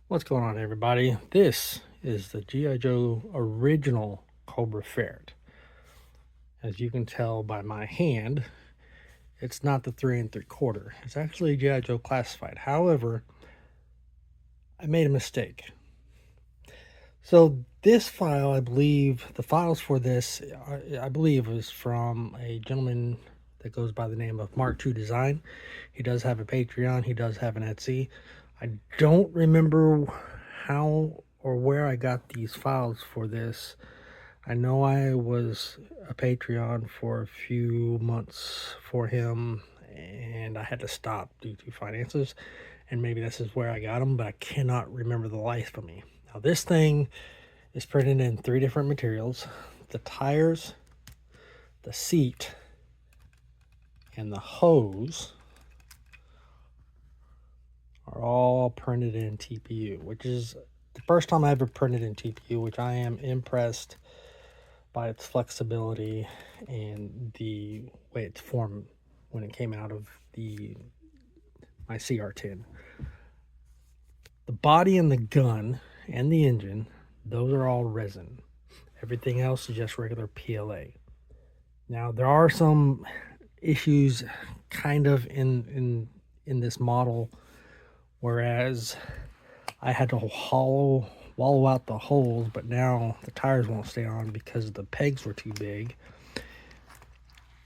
What's going on, everybody? This is the GI Joe original Cobra Ferret. As you can tell by my hand, it's not the 3 3/4. It's actually GI Joe classified. However, I made a mistake. So this file, I believe, the files for this, I believe, is from a gentleman that goes by the name of Mark II Design. He does have a Patreon. He does have an Etsy. I don't remember how or where I got these files for this. I know I was a Patreon for a few months for him, and I had to stop due to finances, and maybe this is where I got them, but I cannot remember the life of me. Now, this thing is printed in 3 different materials: the tires, the seat, and the hose are all printed in TPU, which is the first time I ever printed in TPU, which I am impressed by its flexibility and the way it's formed when it came out of my CR10. The body and the gun and the engine, those are all resin. Everything else is just regular PLA. Now, there are some issues kind of in this model, whereas I had to wallow out the holes, but now the tires won't stay on because the pegs were too big.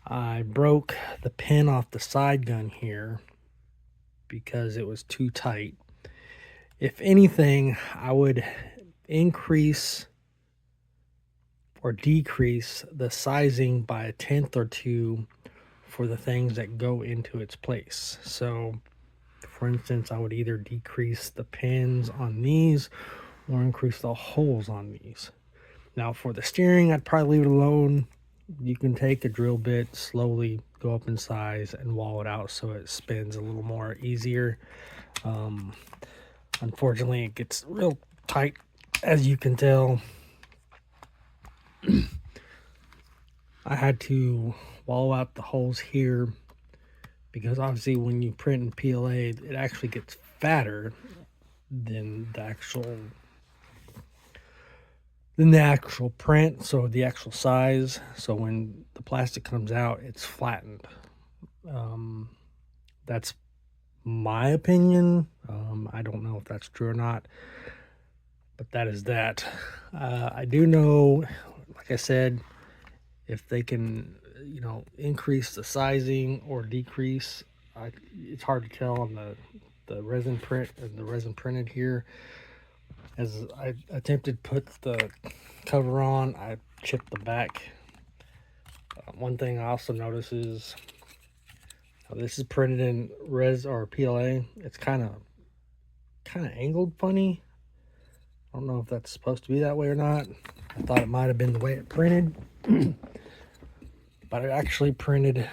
I broke the pin off the side gun here because it was too tight. If anything, I would increase or decrease the sizing by a 1/10 or 2 for the things that go into its place. So, for instance, I would either decrease the pins on these or increase the holes on these. Now, for the steering, I'd probably leave it alone. You can take a drill bit, slowly go up in size, and wall it out so it spins a little more easier. Unfortunately, it gets real tight, as you can tell. I had to wallow out the holes here because obviously when you print in PLA, it actually gets fatter than the actual print, so the actual size. So when the plastic comes out, it's flattened. That's my opinion. I don't know if that's true or not, but that is that. I do know, like I said, if they can, increase the sizing or decrease, it's hard to tell on the resin print and the resin printed here. As I attempted to put the cover on, I chipped the back. One thing I also notice is this is printed in res or PLA. It's kind of angled funny. I don't know if that's supposed to be that way or not. I thought it might have been the way it printed, but it actually printed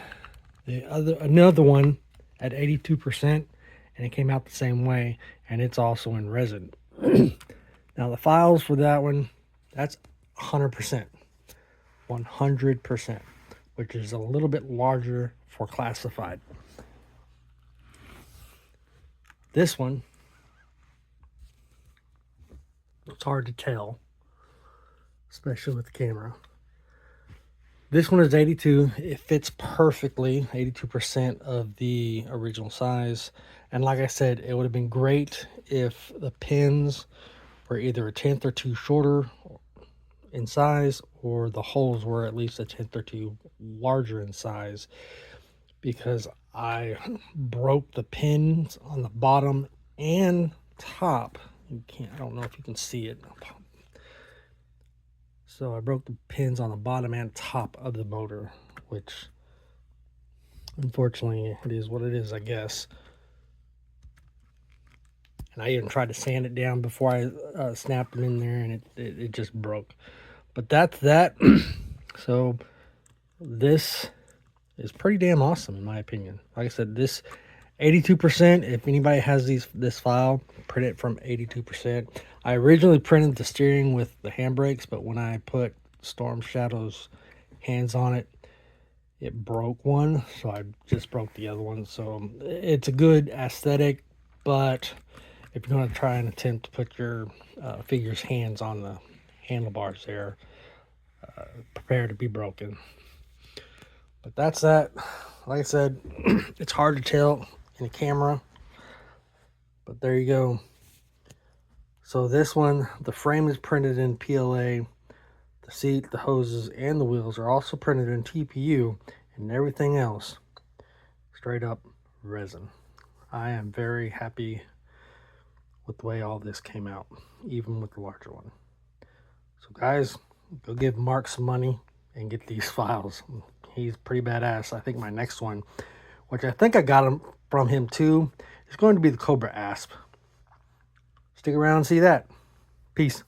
another one at 82%, and it came out the same way, and it's also in resin. Now the files for that one, that's 100%, which is a little bit larger for classified. This one, it's hard to tell, especially with the camera. This one is 82. It fits perfectly, 82% of the original size. And like I said, it would have been great if the pins were either a 1/10 or 2 shorter in size, or the holes were at least a 1/10 or 2 larger in size, because I broke the pins on the bottom and top. I don't know if you can see it. So I broke the pins on the bottom and top of the motor, which unfortunately it is what it is, I guess. And I even tried to sand it down before I snapped them in there, and it just broke. But that's that. So this is pretty damn awesome in my opinion. Like I said, this 82%, if anybody has this file, print it from 82%. I originally printed the steering with the handbrakes, but when I put Storm Shadow's hands on it, it broke one, so I just broke the other one. So it's a good aesthetic. but if you're going to try and attempt to put your figure's hands on the handlebars there, prepare to be broken. But that's that. Like I said, it's hard to tell in a camera, but there you go. So this one, the frame is printed in PLA. The seat, the hoses, and the wheels are also printed in TPU, and everything else straight up resin. I am very happy with the way all this came out, even with the larger one. So guys, go give Mark some money and get these files. He's pretty badass. I think my next one, which I think I got him from him too, is going to be the Cobra Asp. Stick around and see that. Peace.